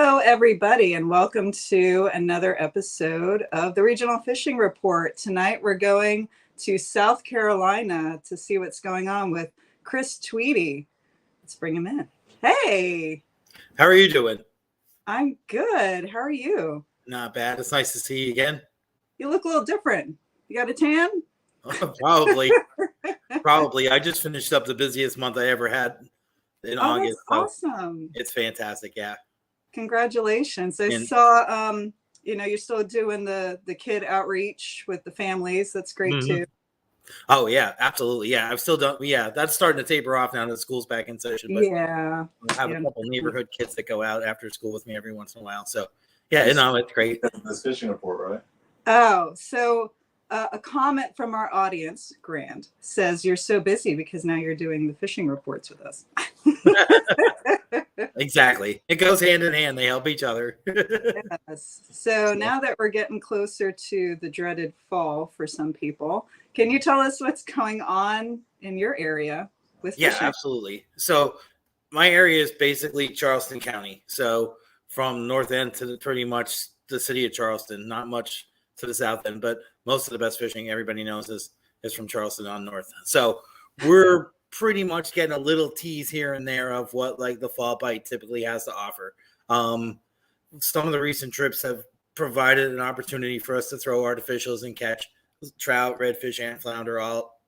Hello, everybody, and welcome to another episode of the Regional Fishing Report. Tonight, we're going to South Carolina to see what's going on with Chris Tweedy. Let's bring him in. Hey! How are you doing? I'm good. How are you? Not bad. It's nice to see you again. You look a little different. You got a tan? Probably. Probably. I just finished up the busiest month I ever had in August. That's awesome. It's fantastic, yeah. Congratulations. I saw, you're still doing the kid outreach with the families. That's great, too. Oh, yeah, absolutely. Yeah, I've still done. Yeah, that's starting to taper off now that school's back in session. But yeah. I have a couple neighborhood kids that go out after school with me every once in a while. So, yeah, it's great. This fishing report, right? Oh, so a comment from our audience, Grand, says you're so busy because now you're doing the fishing reports with us. Exactly. It goes hand in hand. They help each other. Yes. So now that we're getting closer to the dreaded fall for some people, can you tell us what's going on in your area with fishing? Yeah, absolutely. So my area is basically Charleston County. So from north end to pretty much the city of Charleston, not much to the south end, but most of the best fishing everybody knows is from Charleston on north. So we're pretty much getting a little tease here and there of what like the fall bite typically has to offer. Some of the recent trips have provided an opportunity for us to throw artificials and catch trout, redfish, and flounder all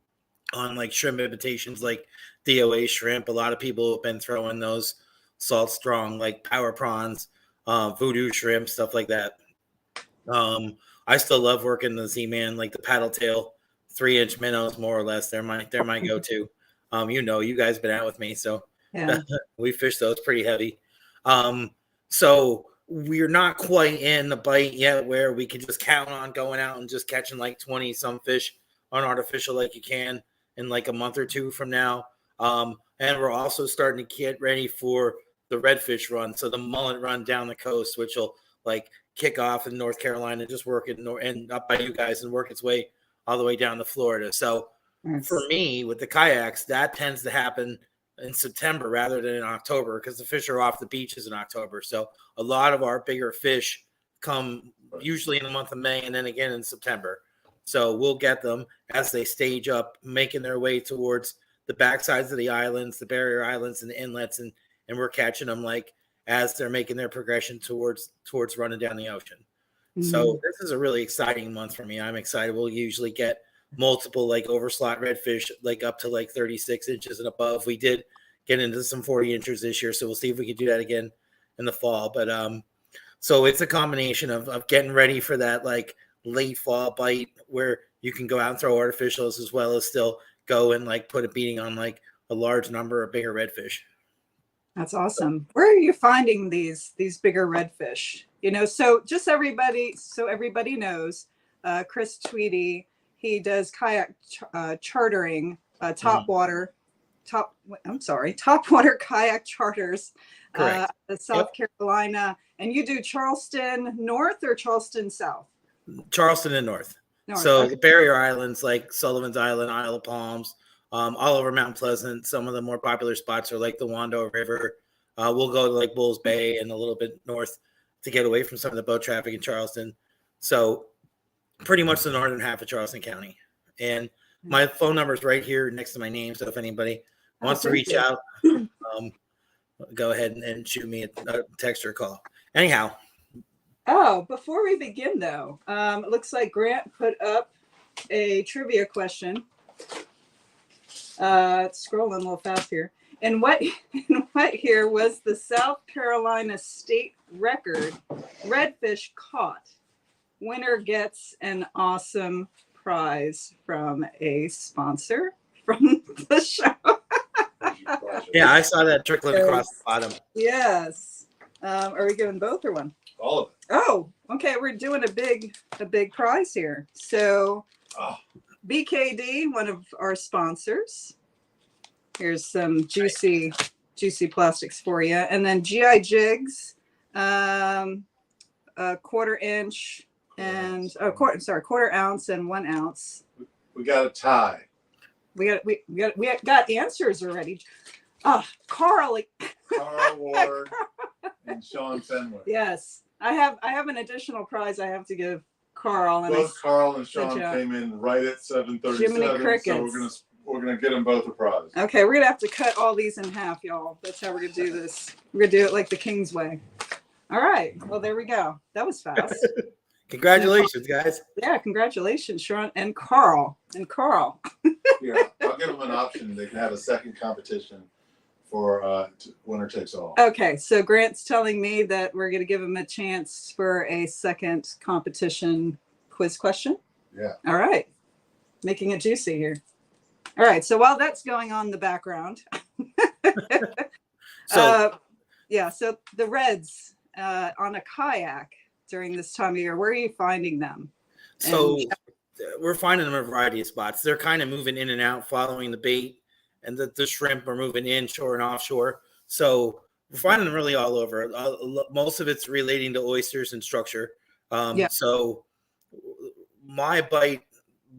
on like shrimp imitations like DOA shrimp. A lot of people have been throwing those salt strong like power prawns, voodoo shrimp, stuff like that. I still love working the Z-Man, like the paddle tail 3-inch minnows, more or less. They're my go-to. You guys been out with me, so yeah. We fish those pretty heavy. So we're not quite in the bite yet where we can just count on going out and just catching like 20 some fish on artificial like you can in like a month or two from now. And we're also starting to get ready for the redfish run, so the mullet run down the coast, which will like kick off in North Carolina, just work it and up by you guys and work its way all the way down to Florida. So for me, with the kayaks, that tends to happen in September rather than in October because the fish are off the beaches in October. So a lot of our bigger fish come usually in the month of May and then again in September. So we'll get them as they stage up, making their way towards the backsides of the islands, the barrier islands and the inlets, and we're catching them like as they're making their progression towards running down the ocean. So this is a really exciting month for me. I'm excited. We'll usually get multiple like overslot redfish, like up to like 36 inches and above. We did get into some 40 inches this year, so we'll see if we can do that again in the fall. But so it's a combination of getting ready for that like late fall bite where you can go out and throw artificials as well as still go and like put a beating on like a large number of bigger redfish. That's awesome. Where are you finding these bigger redfish? So just everybody knows, Chris Tweedy, he does kayak chartering, Topwater kayak charters, South Carolina, and you do Charleston North or Charleston South? Charleston and North. So the barrier islands like Sullivan's Island, Isle of Palms, all over Mount Pleasant. Some of the more popular spots are like the Wando River. We'll go to like Bulls Bay and a little bit north to get away from some of the boat traffic in Charleston. So pretty much the northern half of Charleston County. And my phone number is right here next to my name. So if anybody wants to reach out, go ahead and shoot me a text or a call. Anyhow. Oh, before we begin, though, it looks like Grant put up a trivia question. It's scrolling a little fast here. And what year was the South Carolina state record redfish caught? Winner gets an awesome prize from a sponsor from the show. Yeah, I saw that trickling across the bottom. Yes. Are we giving both or one? All of it. Oh, okay. We're doing a big prize here. So BKD, one of our sponsors. Here's some juicy plastics for you. And then GI Jigs, a quarter inch and quarter ounce and 1 ounce. We got a tie. We got answers already. Carl Ward. and Sean Fenwick. Yes. I have an additional prize I have to give Carl. And Both Carl and Good Sean job. came in right at 7:37, Jiminy so crickets. we're gonna get them both a prize. Okay, we're gonna have to cut all these in half, y'all. That's how we're gonna do this. We're gonna do it like the King's way. All right. Well, there we go. That was fast. Congratulations, guys. Yeah, congratulations, Sean and Carl. And Carl. Yeah, I'll give them an option. They can have a second competition for winner takes all. Okay, so Grant's telling me that we're gonna give him a chance for a second competition quiz question. Yeah. All right. Making it juicy here. All right. So while that's going on in the background, So yeah. So the Reds on a kayak during this time of year, where are you finding them? So we're finding them in a variety of spots. They're kind of moving in and out, following the bait, and the shrimp are moving inshore and offshore. So we're finding them really all over. Most of it's relating to oysters and structure. Yeah. So my bite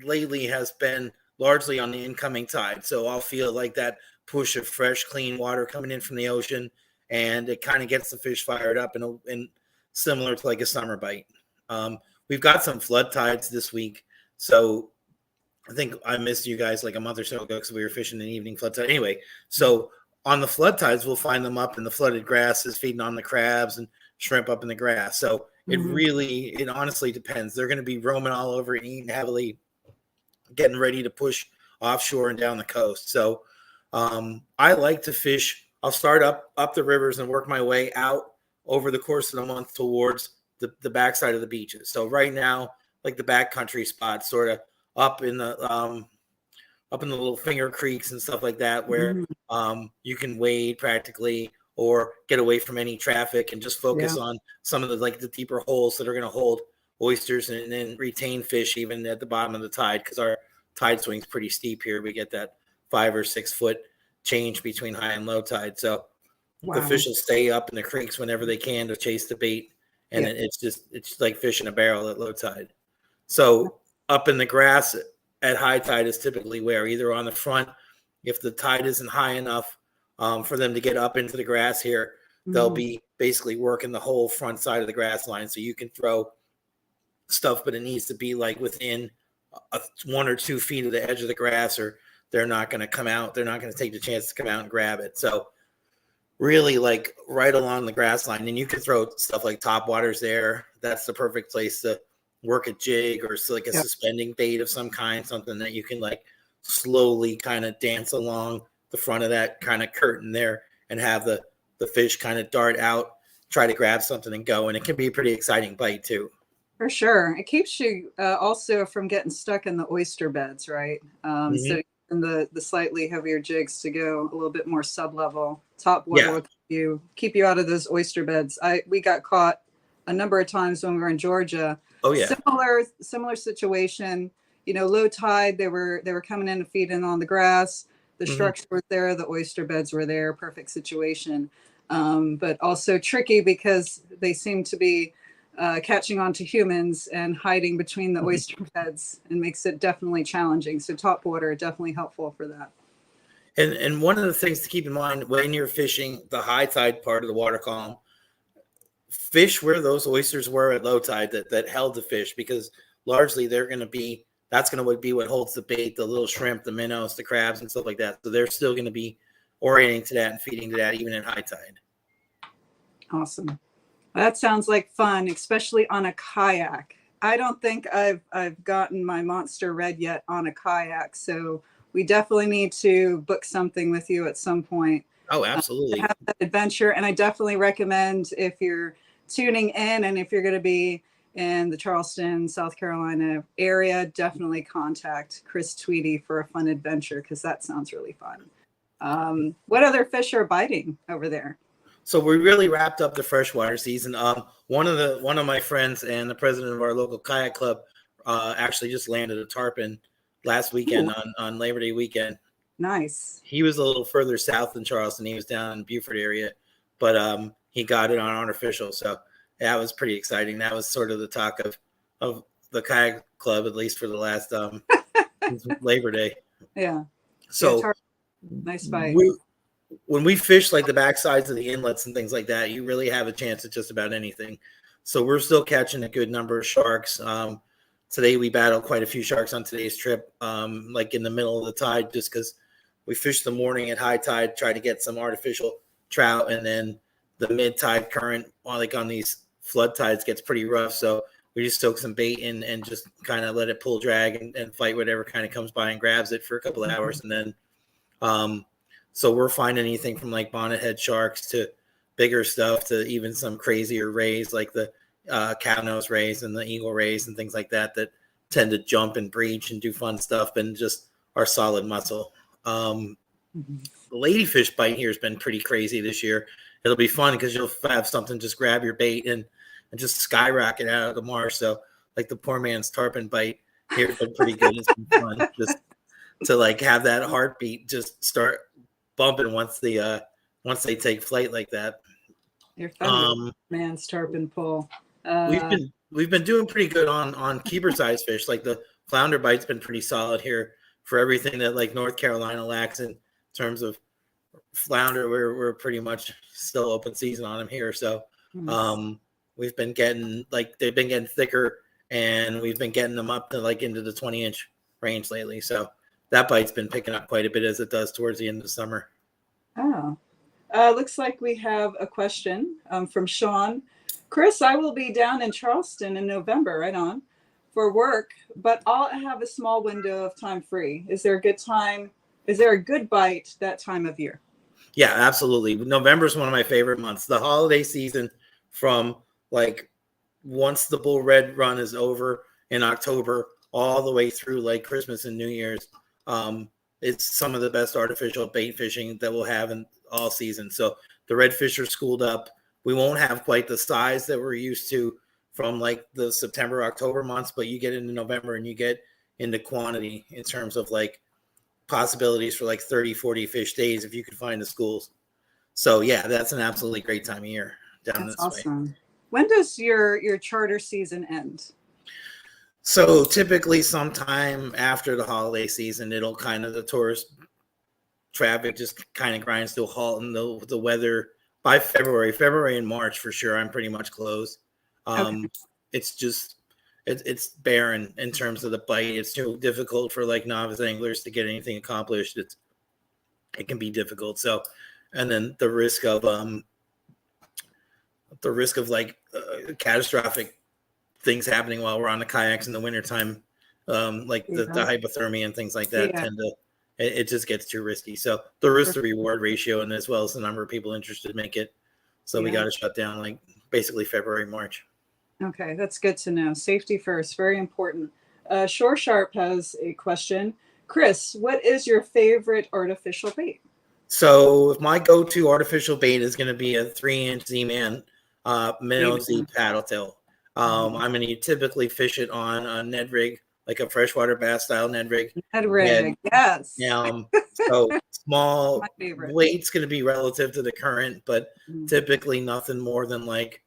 lately has been largely on the incoming tide. So I'll feel like that push of fresh, clean water coming in from the ocean, and it kind of gets the fish fired up and similar to like a summer bite. We've got some flood tides this week. So I think I missed you guys like a month or so ago because we were fishing an evening flood tide. Anyway, so on the flood tides, we'll find them up in the flooded grasses, feeding on the crabs and shrimp up in the grass. So it honestly depends. They're going to be roaming all over and eating heavily, getting ready to push offshore and down the coast. So I like to fish. I'll start up the rivers and work my way out over the course of the month towards the backside of the beaches. So right now, like the backcountry spots, sort of up in the little finger creeks and stuff like that, where you can wade practically or get away from any traffic and just focus on some of the deeper holes that are going to hold oysters and then retain fish even at the bottom of the tide, because our tide swing's pretty steep here. We get that 5 or 6 foot change between high and low tide. So the fish will stay up in the creeks whenever they can to chase the bait. And it's like fish in a barrel at low tide. So up in the grass at high tide is typically where, either on the front, if the tide isn't high enough for them to get up into the grass here, they'll be basically working the whole front side of the grass line. So you can throw stuff, but it needs to be like within 1 or 2 feet of the edge of the grass, or they're not going to come out. They're not going to take the chance to come out and grab it. So really like right along the grass line, and you can throw stuff like Topwaters there. That's the perfect place to work a jig or like a suspending bait of some kind, something that you can like slowly kind of dance along the front of that kind of curtain there and have the fish kind of dart out, try to grab something and go. And it can be a pretty exciting bite too. For sure. It keeps you also from getting stuck in the oyster beds, right? So in the slightly heavier jigs to go a little bit more sub-level. Topwater will keep you out of those oyster beds. We got caught a number of times when we were in Georgia. Oh yeah. Similar situation. You know, low tide, they were coming in and feeding on the grass. The structure was there, the oyster beds were there, perfect situation. But also tricky because they seem to be catching on to humans and hiding between the oyster beds, and makes it definitely challenging. So Topwater definitely helpful for that. And one of the things to keep in mind when you're fishing the high tide part of the water column, fish where those oysters were at low tide that held the fish, because largely that's going to be what holds the bait, the little shrimp, the minnows, the crabs, and stuff like that. So they're still going to be orienting to that and feeding to that even at high tide. Awesome. That sounds like fun, especially on a kayak. I don't think I've gotten my monster red yet on a kayak, so we definitely need to book something with you at some point. Oh, absolutely. Have that adventure, and I definitely recommend, if you're tuning in and if you're going to be in the Charleston, South Carolina area, definitely contact Chris Tweedy for a fun adventure, because that sounds really fun. What other fish are biting over there? So we really wrapped up the freshwater season. One of my friends and the president of our local kayak club actually just landed a tarpon last weekend on Labor Day weekend. Nice. He was a little further south than Charleston. He was down in Beaufort area, but he got it on artificial. So that was pretty exciting. That was sort of the talk of the kayak club, at least for the last Labor Day. Yeah. So nice bite. when we fish like the backsides of the inlets and things like that, you really have a chance at just about anything. So we're still catching a good number of sharks. Today we battled quite a few sharks on today's trip, like in the middle of the tide, just because we fished the morning at high tide, tried to get some artificial trout, and then the mid tide current, like on these flood tides, gets pretty rough. So we just soak some bait in and just kind of let it pull drag and fight whatever kind of comes by and grabs it for a couple of hours. And then, so we're finding anything from like bonnethead sharks to bigger stuff to even some crazier rays like the cownose rays and the eagle rays and things like that that tend to jump and breach and do fun stuff and just are solid muscle. The ladyfish bite here has been pretty crazy this year. It'll be fun because you'll have something just grab your bait and just skyrocket out of the marsh. So like the poor man's tarpon bite here has been pretty good. It's been fun just to like have that heartbeat just start bumping once they take flight like that. You're funny, man's tarpon pull. We've been doing pretty good on keeper size fish. Like the flounder bite's been pretty solid here for everything that like North Carolina lacks in terms of flounder. We're pretty much still open season on them here. So we've been getting like they've been getting thicker and we've been getting them up to like into the 20-inch range lately. So that bite's been picking up quite a bit as it does towards the end of the summer. Oh, looks like we have a question from Sean. Chris, I will be down in Charleston in November, right on, for work, but I'll have a small window of time free. Is there a good time? Is there a good bite that time of year? Yeah, absolutely. November is one of my favorite months. The holiday season from like once the bull red run is over in October all the way through like Christmas and New Year's. It's some of the best artificial bait fishing that we'll have in all season. So the redfish are schooled up. We won't have quite the size that we're used to from like the September, October months, but you get into November and you get into quantity in terms of like possibilities for like 30, 40 fish days if you could find the schools. So yeah, that's an absolutely great time of year down That's this awesome. way. When does your charter season end? So typically sometime after the holiday season, it'll kind of the tourist traffic just kind of grinds to a halt and the weather by February and March for sure. I'm pretty much closed. Okay. It's just it's barren in terms of the bite. It's too difficult for like novice anglers to get anything accomplished. It can be difficult. So, and then the risk of like catastrophic things happening while we're on the kayaks in the wintertime, like the hypothermia and things like that tend to, it just gets too risky. So the risk to reward ratio and as well as the number of people interested make it. So we got to shut down like basically February, March. Okay, that's good to know. Safety first, very important. Shore Sharp has a question. Chris, what is your favorite artificial bait? So my go-to artificial bait is going to be a 3-inch Z-Man minnow Z paddle tail. I'm going to typically fish it on a Ned rig, like a freshwater bass style Ned rig. Ned rig, yes. So small weight's going to be relative to the current, but typically nothing more than like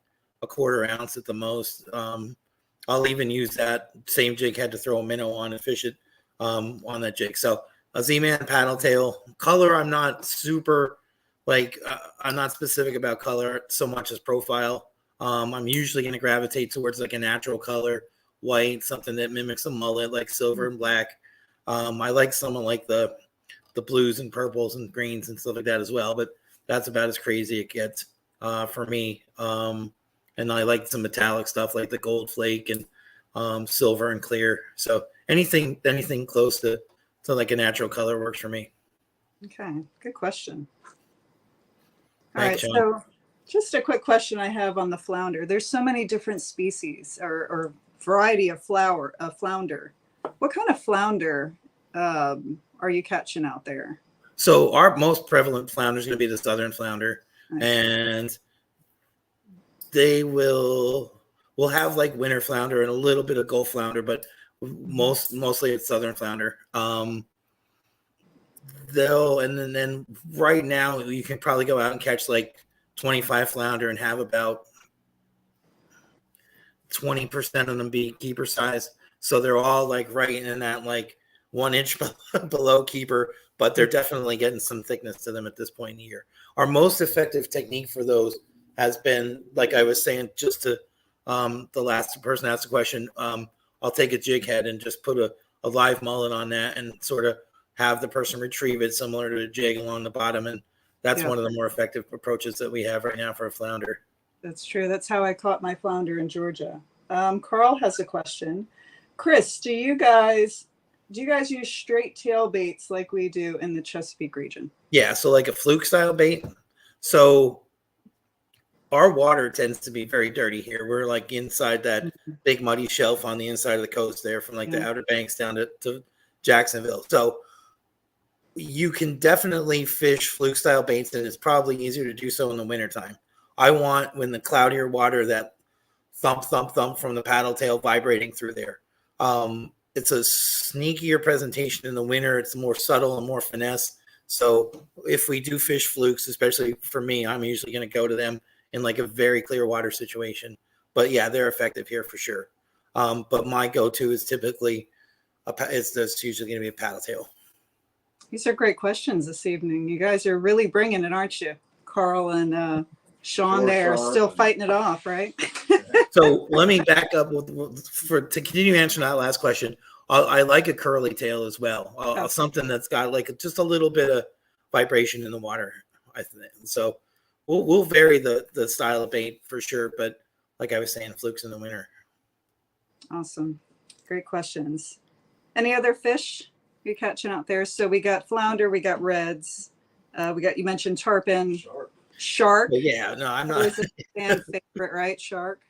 a 1/4 ounce at the most. I'll even use that same jig head to throw a minnow on and fish it on that jig. So a Z-Man paddle tail color. I'm not super like I'm not specific about color so much as profile. I'm usually going to gravitate towards like a natural color, white, something that mimics a mullet, like silver and black. I like some of like the blues and purples and greens and stuff like that as well, but that's about as crazy it gets for me. And I like some metallic stuff like the gold flake and silver and clear. So anything close to like a natural color works for me. Okay, good question. All Thanks, right, Sean. so just a quick question I have on the flounder. There's so many different species or variety of flounder. What kind of flounder are you catching out there? So our most prevalent flounder is going to be the southern flounder, Nice. and we'll have like winter flounder and a little bit of Gulf flounder, but mostly it's southern flounder. Then right now you can probably go out and catch like 25 flounder and have about 20% of them be keeper size. So they're all like right in that like 1 inch below keeper, but they're definitely getting some thickness to them at this point in the year. Our most effective technique for those has been, like I was saying, just to the last person asked the question, I'll take a jig head and just put a live mullet on that and sort of have the person retrieve it similar to a jig along the bottom. And that's one of the more effective approaches that we have right now for a flounder. That's true. That's how I caught my flounder in Georgia. Carl has a question. Chris, do you guys use straight tail baits like we do in the Chesapeake region? Yeah, so like a fluke style bait. So our water tends to be very dirty here. We're like inside that big muddy shelf on the inside of the coast there, from like the Outer Banks down to Jacksonville. So you can definitely fish fluke style baits, and it's probably easier to do so in the wintertime. I want, when the cloudier water, that thump, thump, thump from the paddle tail vibrating through there. It's a sneakier presentation in the winter. It's more subtle and more finesse. So if we do fish flukes, especially for me, I'm usually going to go to them in like a very clear water situation. But yeah, they're effective here for sure. But my go-to is typically, it's usually going to be a paddle tail. These are great questions this evening. You guys are really bringing it, aren't you? Carl and Sean there are still fighting it off, right? So let me back up to continue answering that last question. I like a curly tail as well. Something that's got like just a little bit of vibration in the water, I think. So we'll vary the style of bait for sure. But like I was saying, flukes in the winter. Awesome. Great questions. Any other fish you're catching out there? So we got flounder, we got reds, you mentioned tarpon, shark. But yeah, no, I'm not. Always a fan favorite, right? Shark.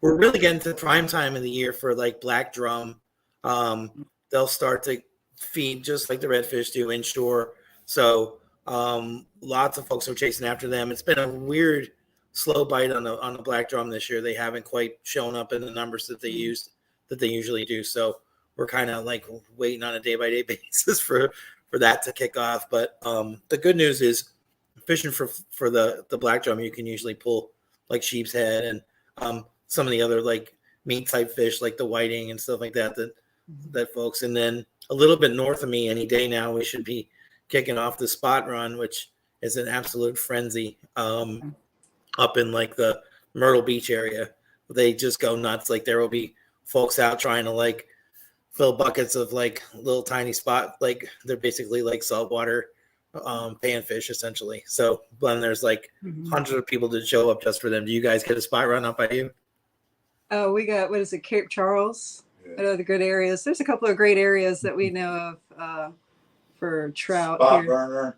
We're really getting to the prime time of the year for like black drum. They'll start to feed just like the redfish do inshore. So lots of folks are chasing after them. It's been a weird slow bite on the black drum this year. They haven't quite shown up in the numbers that they usually do. So we're kind of like waiting on a day-by-day basis for that to kick off. But the good news is fishing for the black drum, you can usually pull like sheep's head and some of the other like meat type fish like the whiting and stuff like that folks. And then a little bit north of me any day now, we should be kicking off the spot run, which is an absolute frenzy up in like the Myrtle Beach area. They just go nuts. Like there will be folks out trying to like fill buckets of like little tiny spot, like they're basically like saltwater panfish essentially. So when there's like hundreds of people that show up just for them. Do you guys get a spot run up by you? Oh, we got, what is it, Cape Charles? What are the good areas? There's a couple of great areas that we know of for trout. Spot burner.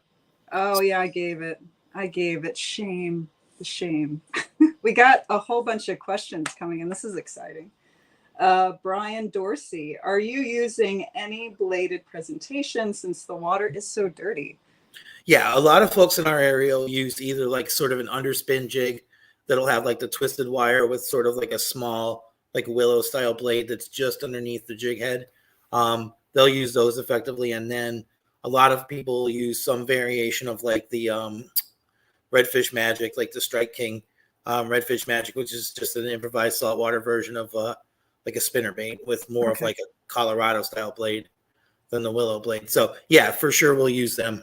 Oh yeah, I gave it. Shame. The shame. We got a whole bunch of questions coming in. This is exciting. Brian Dorsey, are you using any bladed presentation since the water is so dirty? Yeah, a lot of folks in our area will use either like sort of an underspin jig that'll have like the twisted wire with sort of like a small like willow style blade that's just underneath the jig head. They'll use those effectively. And then a lot of people use some variation of like the Redfish Magic, like the Strike King Redfish Magic, which is just an improvised saltwater version of like a spinner bait with more of like a Colorado style blade than the willow blade. So yeah, for sure we'll use them.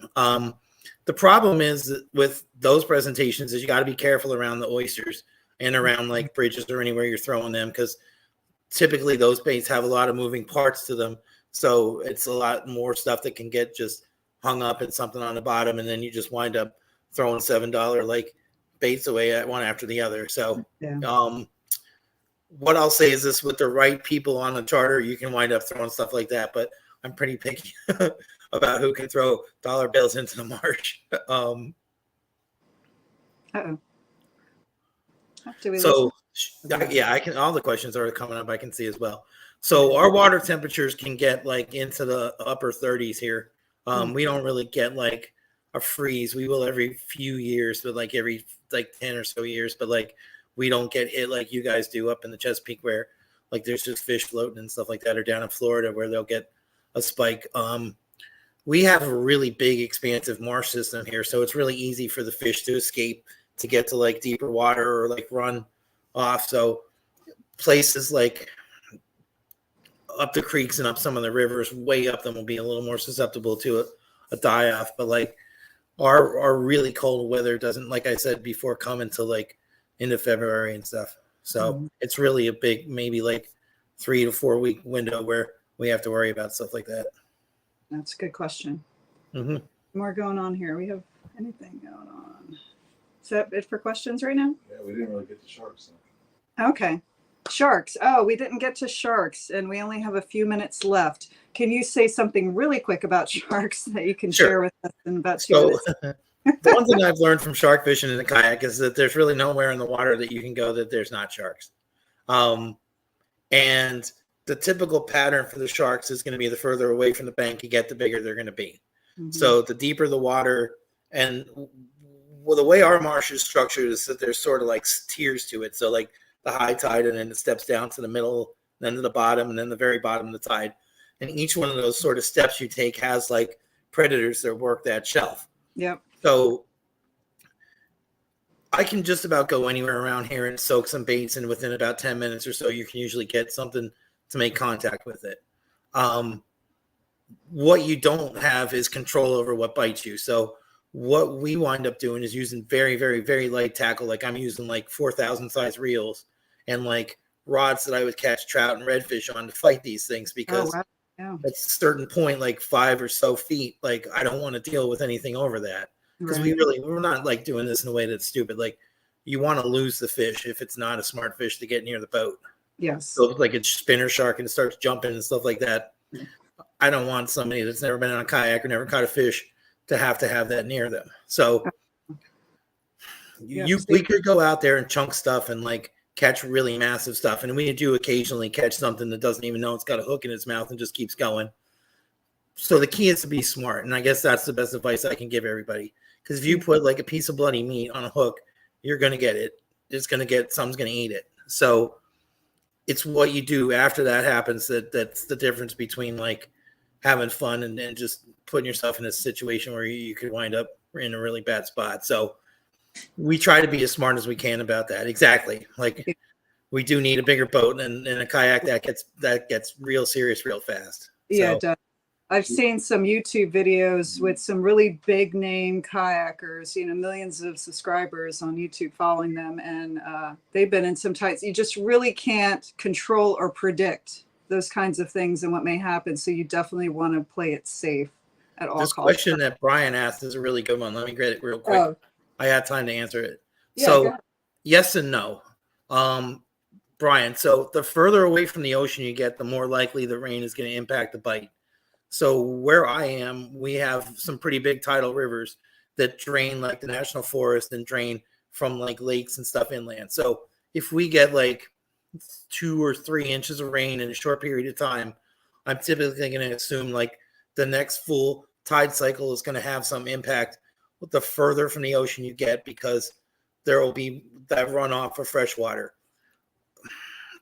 The problem is that with those presentations is you got to be careful around the oysters and around like bridges or anywhere you're throwing them, because typically those baits have a lot of moving parts to them. So it's a lot more stuff that can get just hung up in something on the bottom, and then you just wind up throwing $7 like baits away at one after the other. So what I'll say is this: with the right people on the charter, you can wind up throwing stuff like that. But I'm pretty picky about who can throw dollar bills into the marsh. So yeah, I can. All the questions are coming up. I can see as well. So our water temperatures can get like into the upper 30s here. We don't really get like a freeze. We will every few years, but like every like 10 or so years. But like we don't get hit like you guys do up in the Chesapeake, where like there's just fish floating and stuff like that, or down in Florida where they'll get a spike. We have a really big expansive marsh system here, so it's really easy for the fish to escape to get to like deeper water or like run off. So places like up the creeks and up some of the rivers way up them will be a little more susceptible to a die off. But like our really cold weather doesn't, like I said before, come until like into February and stuff. So it's really a big, maybe like 3 to 4 week window where we have to worry about stuff like that. That's a good question. Mm-hmm. More going on here. We have anything going on? Is that it for questions right now? Yeah, we didn't really get to sharks. Okay. Sharks. Oh, we didn't get to sharks, and we only have a few minutes left. Can you say something really quick about sharks that you can share with us in about 2 minutes? The one thing I've learned from shark fishing in the kayak is that there's really nowhere in the water that you can go that there's not sharks. And the typical pattern for the sharks is going to be the further away from the bank you get, the bigger they're going to be. Mm-hmm. So the deeper the water, and the way our marsh is structured is that there's sort of like tiers to it. So like the high tide, and then it steps down to the middle, then to the bottom, and then the very bottom of the tide. And each one of those sort of steps you take has like predators that work that shelf. Yep. So I can just about go anywhere around here and soak some baits, and within about 10 minutes or so, you can usually get something to make contact with it. What you don't have is control over what bites you. So what we wind up doing is using very, very, very light tackle. Like I'm using like 4,000 size reels and like rods that I would catch trout and redfish on to fight these things, because at a certain point, like 5 or so feet, like I don't want to deal with anything over that, because we're not like doing this in a way that's stupid. Like you want to lose the fish if it's not a smart fish to get near the boat. Yes. So like a spinner shark and it starts jumping and stuff like that. I don't want somebody that's never been on a kayak or never caught a fish to have that near them. So we could go out there and chunk stuff and like catch really massive stuff. And we do occasionally catch something that doesn't even know it's got a hook in its mouth and just keeps going. So the key is to be smart. And I guess that's the best advice I can give everybody. Because if you put like a piece of bloody meat on a hook, you're going to get it. Someone's going to eat it. So it's what you do after that happens that's the difference between like having fun and just putting yourself in a situation where you could wind up in a really bad spot. So we try to be as smart as we can about that. Exactly. Like we do need a bigger boat and a kayak that gets real serious real fast. Yeah, so. I've seen some YouTube videos with some really big name kayakers, millions of subscribers on YouTube following them. And they've been in some tights. You just really can't control or predict those kinds of things and what may happen. So you definitely want to play it safe at all costs. This question that Brian asked is a really good one. Let me get it real quick. Oh. I had time to answer it. Yeah, so yes and no. Brian, so the further away from the ocean you get, the more likely the rain is going to impact the bite. So where I am, we have some pretty big tidal rivers that drain like the national forest and drain from like lakes and stuff inland. So if we get like 2 or 3 inches of rain in a short period of time, I'm typically going to assume like the next full tide cycle is going to have some impact the further from the ocean you get, because there will be that runoff of fresh water.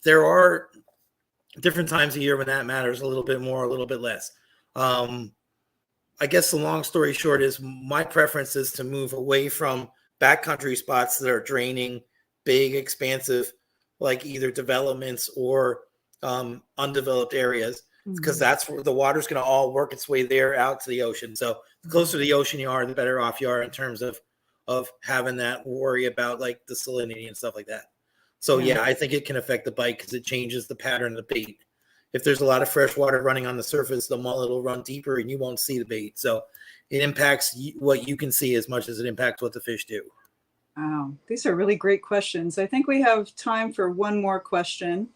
There are different times a year when that matters a little bit more, a little bit less. I guess the long story short is my preference is to move away from backcountry spots that are draining big, expansive, like either developments or undeveloped areas, because that's where the water's going to all work its way there out to the ocean. So the closer to the ocean you are, the better off you are in terms of having that worry about like the salinity and stuff like that. So yeah, I think it can affect the bite because it changes the pattern of the bait. If there's a lot of fresh water running on the surface, the mullet will run deeper and you won't see the bait. So it impacts what you can see as much as it impacts what the fish do. Wow, these are really great questions. I think we have time for one more question.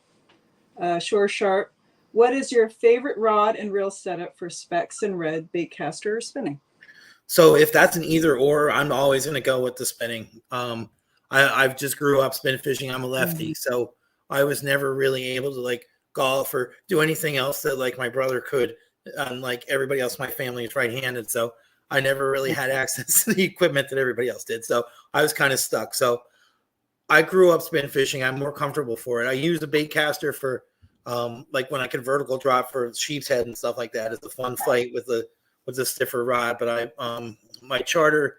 Shore Sharp, what is your favorite rod and reel setup for specs and red bait caster or spinning? So if that's an either or, I'm always going to go with the spinning. I've just grew up spin fishing. I'm a lefty, so I was never really able to like golf or do anything else that like my brother could. Like everybody else, my family is right-handed, so I never really had access to the equipment that everybody else did. So I was kind of stuck. So I grew up spin fishing. I'm more comfortable for it. I use a bait caster for like when I could vertical drop for sheep's head and stuff like that. It's a fun fight with a stiffer rod. But my charter,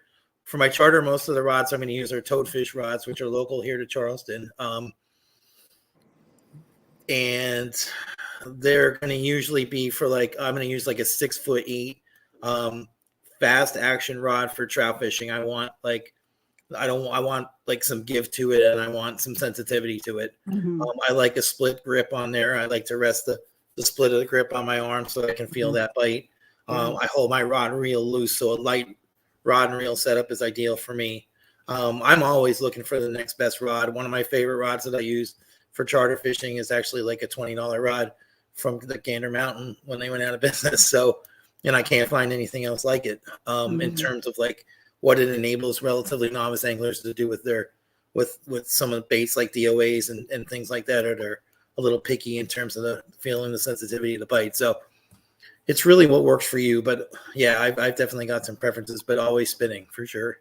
most of the rods I'm going to use are toadfish rods, which are local here to Charleston. And they're going to usually be for like, I'm going to use like a 6'8" fast action rod for trout fishing. I want I want like some give to it, and I want some sensitivity to it. Mhm. I like a split grip on there. I like to rest the split of the grip on my arm so I can feel that bite. I hold my rod and reel loose, so a light rod and reel setup is ideal for me. I'm always looking for the next best rod. One of my favorite rods that I use for charter fishing is actually like a $20 rod from the Gander Mountain when they went out of business. So, and I can't find anything else like it in terms of like what it enables relatively novice anglers to do with their with some of the baits like DOAs and things like that, or they're a little picky in terms of the feeling, the sensitivity of the bite. So it's really what works for you. But yeah, I've definitely got some preferences, but always spinning for sure.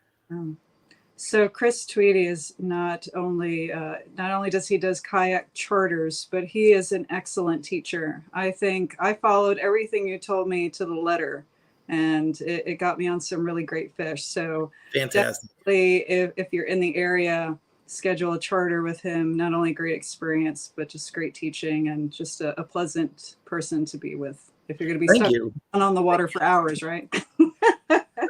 So Chris Tweedy is not only does kayak charters, but he is an excellent teacher. I think I followed everything you told me to the letter, and it got me on some really great fish. So Fantastic. definitely, if you're in the area, schedule a charter with him. Not only great experience, but just great teaching and just a pleasant person to be with. If you're going to be stuck on the water for hours, right?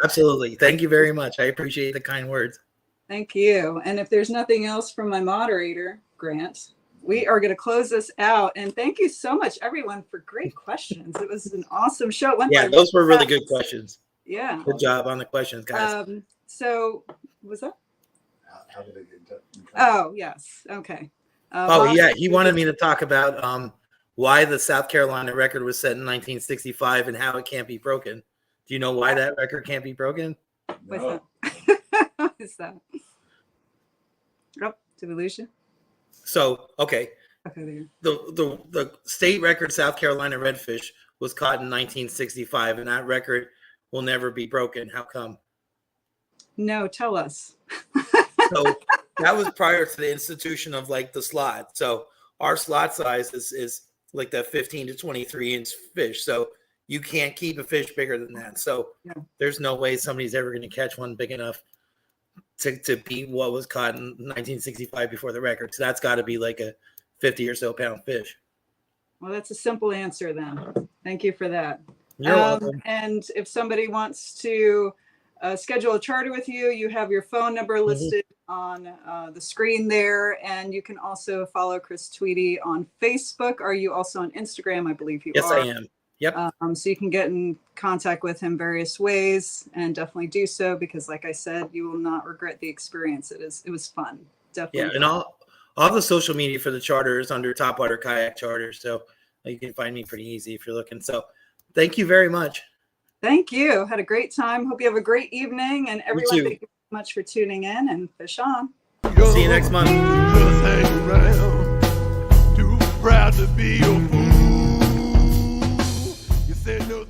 Absolutely. Thank you very much. I appreciate the kind words. Thank you. And if there's nothing else from my moderator, Grant, we are going to close this out. And thank you so much, everyone, for great questions. It was an awesome show. Yeah, those were really good questions. Yeah. Good job on the questions, guys. So, was that? How did they get in touch? Oh, yes. Okay. Yeah. He wanted me to talk about why the South Carolina record was set in 1965 and how it can't be broken. Do you know why that record can't be broken? What's that? What is that? Oh, did we lose you? So, okay. Okay, there. The state record South Carolina redfish was caught in 1965, and that record will never be broken. How come? No, tell us. So that was prior to the institution of like the slot. So our slot size is like that 15 to 23 inch fish. So you can't keep a fish bigger than that. So there's no way somebody's ever going to catch one big enough to beat what was caught in 1965 before the record. So that's got to be like a 50 or so pound fish. Well, that's a simple answer then. Thank you for that. You're welcome. And if somebody wants to schedule a charter with you, you have your phone number listed on the screen there. And you can also follow Chris Tweedy on Facebook. Are you also on Instagram? I believe you are. Yes, I am. Yep. So you can get in contact with him various ways, and definitely do so, because like I said, you will not regret the experience. It was fun. Definitely. Yeah. And all the social media for the charter is under Topwater Kayak Charter. So you can find me pretty easy if you're looking. So thank you very much. Thank you. Had a great time. Hope you have a great evening. And everyone, thank you so much for tuning in, and fish on. See you next month. Just hang around. Too proud to be your fool. You said no.